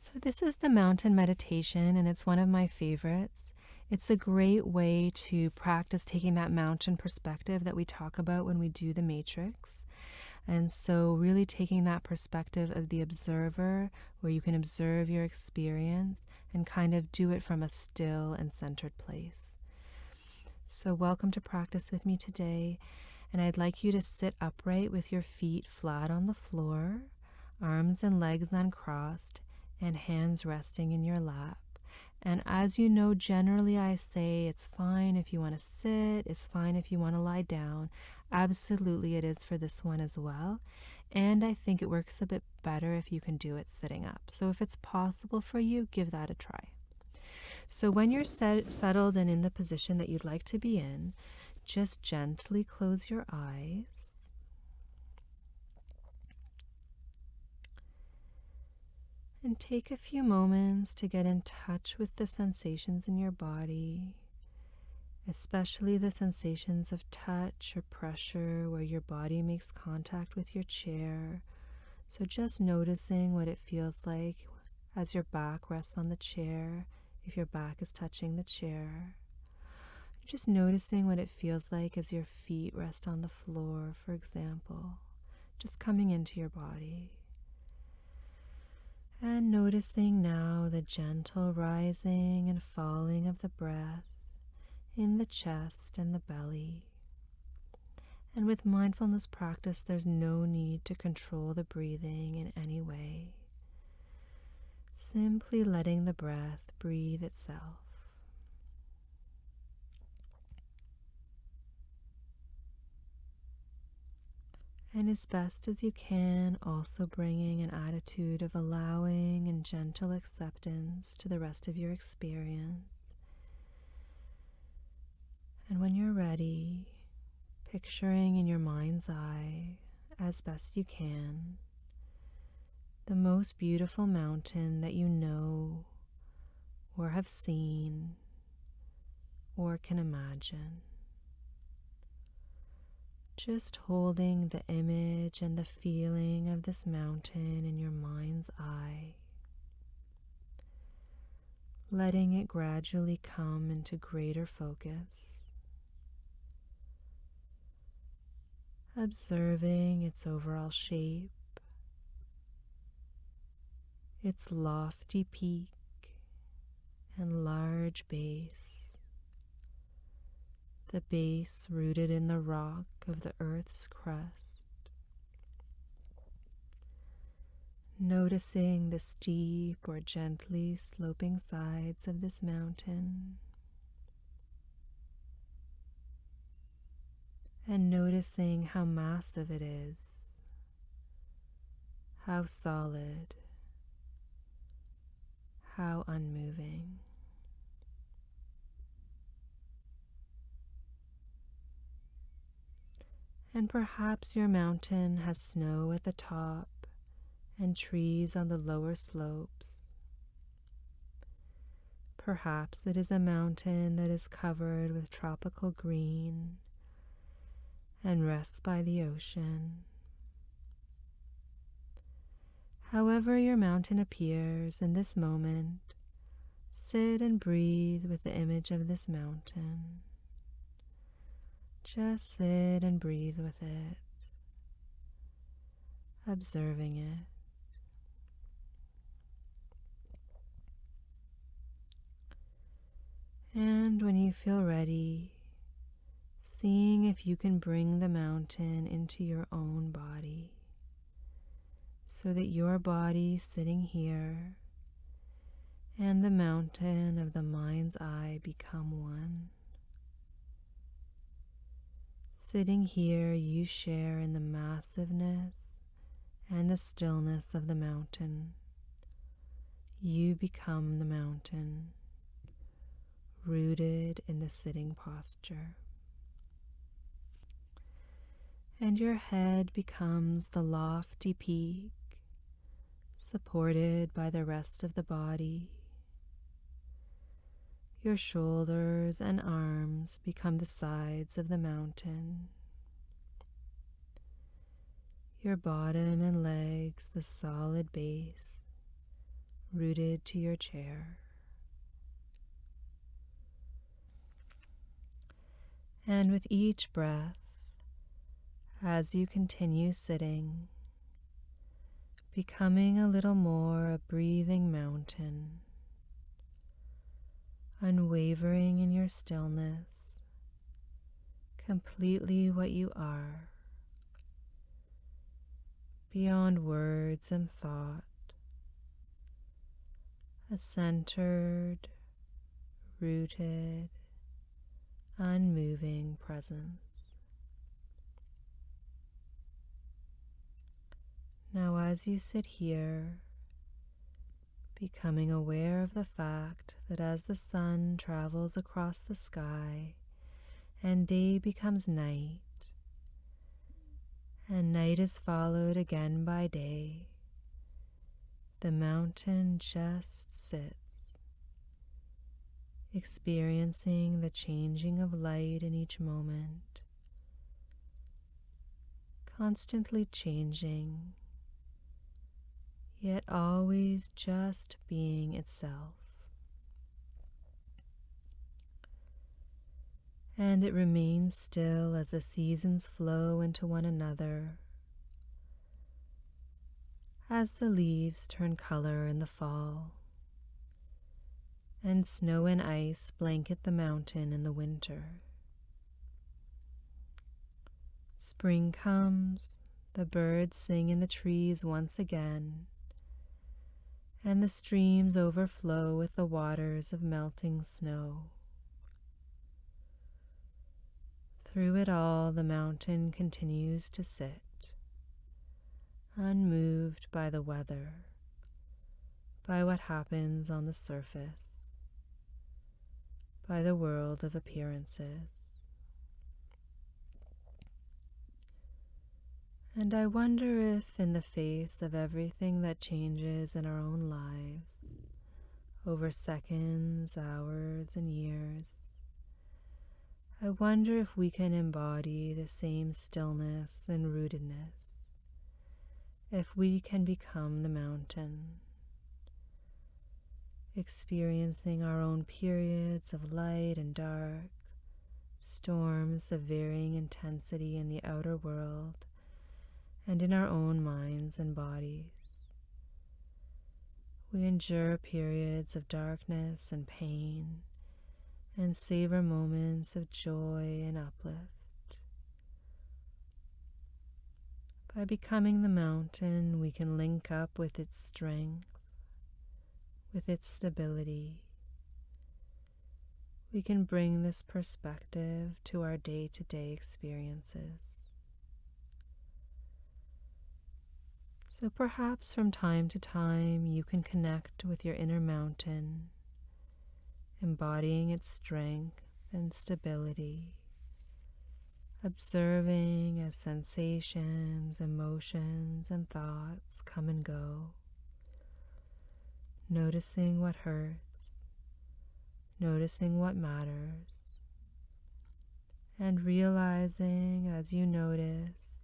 So this is the mountain meditation, and it's one of my favorites. It's a great way to practice taking that mountain perspective that we talk about when we do the matrix. And so really taking that perspective of the observer, where you can observe your experience and kind of do it from a still and centered place. So welcome to practice with me today. And I'd like you to sit upright with your feet flat on the floor, arms and legs uncrossed, and hands resting in your lap. And as you know, generally I say it's fine if you want to sit, it's fine if you want to lie down. Absolutely it is for this one as well. And I think it works a bit better if you can do it sitting up. So if it's possible for you, give that a try. So when you're settled and in the position that you'd like to be in, just gently close your eyes. And take a few moments to get in touch with the sensations in your body, especially the sensations of touch or pressure where your body makes contact with your chair. So just noticing what it feels like as your back rests on the chair, if your back is touching the chair. Just noticing what it feels like as your feet rest on the floor, for example, just coming into your body. And noticing now the gentle rising and falling of the breath in the chest and the belly. And with mindfulness practice, there's no need to control the breathing in any way. Simply letting the breath breathe itself. And as best as you can, also bringing an attitude of allowing and gentle acceptance to the rest of your experience. And when you're ready, picturing in your mind's eye, as best you can, the most beautiful mountain that you know or have seen or can imagine. Just holding the image and the feeling of this mountain in your mind's eye, letting it gradually come into greater focus, observing its overall shape, its lofty peak and large base, the base rooted in the rock of the earth's crust. Noticing the steep or gently sloping sides of this mountain. And noticing how massive it is, how solid, how unmoving. And perhaps your mountain has snow at the top and trees on the lower slopes. Perhaps it is a mountain that is covered with tropical green and rests by the ocean. However your mountain appears in this moment, sit and breathe with the image of this mountain. Just sit and breathe with it, observing it. And when you feel ready, seeing if you can bring the mountain into your own body, so that your body sitting here and the mountain of the mind's eye become one. Sitting here, you share in the massiveness and the stillness of the mountain. You become the mountain, rooted in the sitting posture. And your head becomes the lofty peak, supported by the rest of the body. Your shoulders and arms become the sides of the mountain. Your bottom and legs the solid base, rooted to your chair. And with each breath, as you continue sitting, becoming a little more a breathing mountain, unwavering in your stillness, completely what you are, beyond words and thought, a centered, rooted, unmoving presence. Now, as you sit here, becoming aware of the fact that as the sun travels across the sky and day becomes night, and night is followed again by day, the mountain just sits, experiencing the changing of light in each moment, constantly changing, yet always just being itself. And it remains still as the seasons flow into one another, as the leaves turn color in the fall, and snow and ice blanket the mountain in the winter. Spring comes, the birds sing in the trees once again, and the streams overflow with the waters of melting snow. Through it all, the mountain continues to sit, unmoved by the weather, by what happens on the surface, by the world of appearances. And I wonder if, in the face of everything that changes in our own lives, over seconds, hours, and years, I wonder if we can embody the same stillness and rootedness, if we can become the mountain, experiencing our own periods of light and dark, storms of varying intensity in the outer world and in our own minds and bodies. We endure periods of darkness and pain, and savor moments of joy and uplift. By becoming the mountain, we can link up with its strength, with its stability. We can bring this perspective to our day-to-day experiences. So perhaps from time to time you can connect with your inner mountain, embodying its strength and stability, observing as sensations, emotions, and thoughts come and go, noticing what hurts, noticing what matters, and realizing as you notice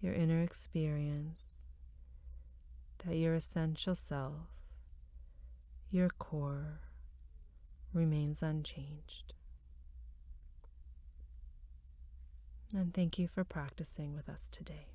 your inner experience that your essential self, your core, remains unchanged. And thank you for practicing with us today.